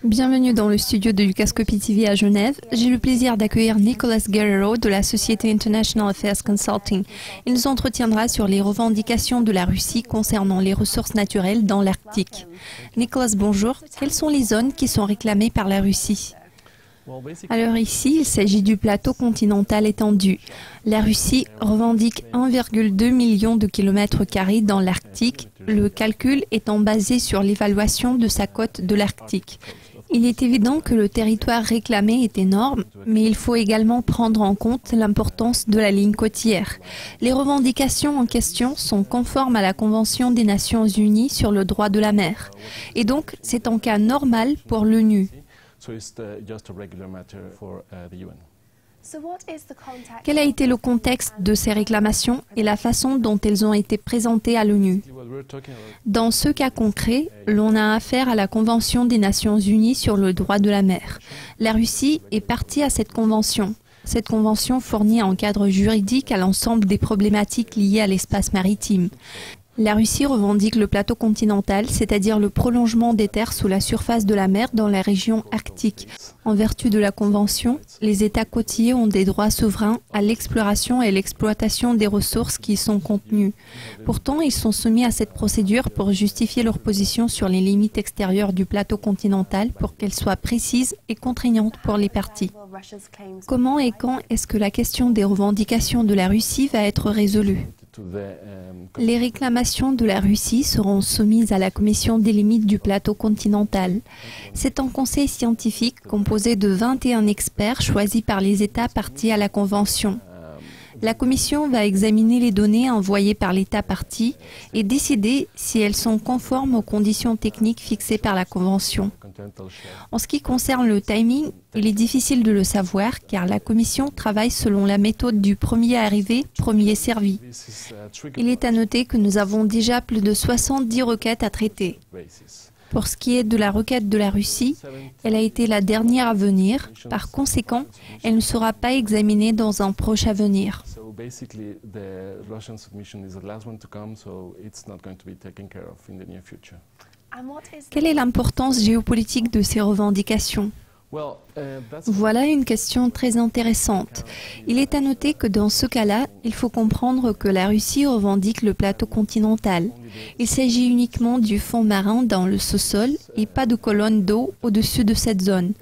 Bienvenue dans le studio de Dukascopy TV à Genève. J'ai le plaisir d'accueillir Nicolas Guerrero de la société International Affairs Consulting. Il nous entretiendra sur les revendications de la Russie concernant les ressources naturelles dans l'Arctique. Nicolas, bonjour. Quelles sont les zones qui sont réclamées par la Russie ? Alors ici, il s'agit du plateau continental étendu. La Russie revendique 1,2 million de kilomètres carrés dans l'Arctique, le calcul étant basé sur l'évaluation de sa côte de l'Arctique. Il est évident que le territoire réclamé est énorme, mais il faut également prendre en compte l'importance de la ligne côtière. Les revendications en question sont conformes à la Convention des Nations Unies sur le droit de la mer. Et donc, c'est en cas normal pour l'ONU. Quel a été le contexte de ces réclamations et la façon dont elles ont été présentées à l'ONU? Dans ce cas concret, l'on a affaire à la Convention des Nations Unies sur le droit de la mer. La Russie est partie à cette convention. Cette convention fournit un cadre juridique à l'ensemble des problématiques liées à l'espace maritime. La Russie revendique le plateau continental, c'est-à-dire le prolongement des terres sous la surface de la mer dans la région arctique. En vertu de la Convention, les États côtiers ont des droits souverains à l'exploration et l'exploitation des ressources qui y sont contenues. Pourtant, ils sont soumis à cette procédure pour justifier leur position sur les limites extérieures du plateau continental pour qu'elles soient précises et contraignantes pour les parties. Comment et quand est-ce que la question des revendications de la Russie va être résolue ? Les réclamations de la Russie seront soumises à la Commission des limites du plateau continental. C'est un conseil scientifique composé de 21 experts choisis par les États partis à la Convention. La Commission va examiner les données envoyées par l'État parti et décider si elles sont conformes aux conditions techniques fixées par la Convention. En ce qui concerne le timing, il est difficile de le savoir car la Commission travaille selon la méthode du premier arrivé, premier servi. Il est à noter que nous avons déjà plus de 70 requêtes à traiter. Pour ce qui est de la requête de la Russie, elle a été la dernière à venir. Par conséquent, elle ne sera pas examinée dans un proche avenir. Quelle est l'importance géopolitique de ces revendications ? Voilà une question très intéressante. Il est à noter que dans ce cas-là, il faut comprendre que la Russie revendique le plateau continental. Il s'agit uniquement du fond marin dans le sous-sol et pas de colonne d'eau au-dessus de cette zone.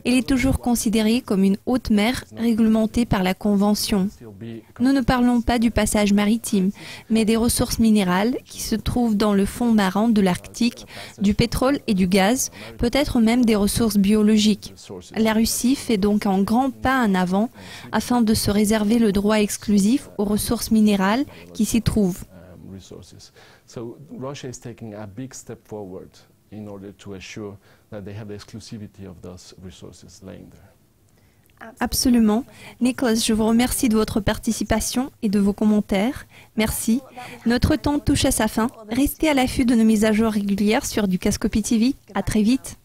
Il est toujours considéré comme une haute mer réglementée par la Convention. Nous ne parlons pas du passage maritime, mais des ressources minérales qui se trouvent dans le fond marin de l'Arctique, du pétrole et du gaz, peut-être même des ressources biologiques. La Russie fait donc un grand pas en avant afin de se réserver le droit exclusif aux ressources minérales qui s'y trouvent. Absolument. Nicolas, je vous remercie de votre participation et de vos commentaires. Merci. Notre temps touche à sa fin. Restez à l'affût de nos mises à jour régulières sur Dukascopy TV. À très vite.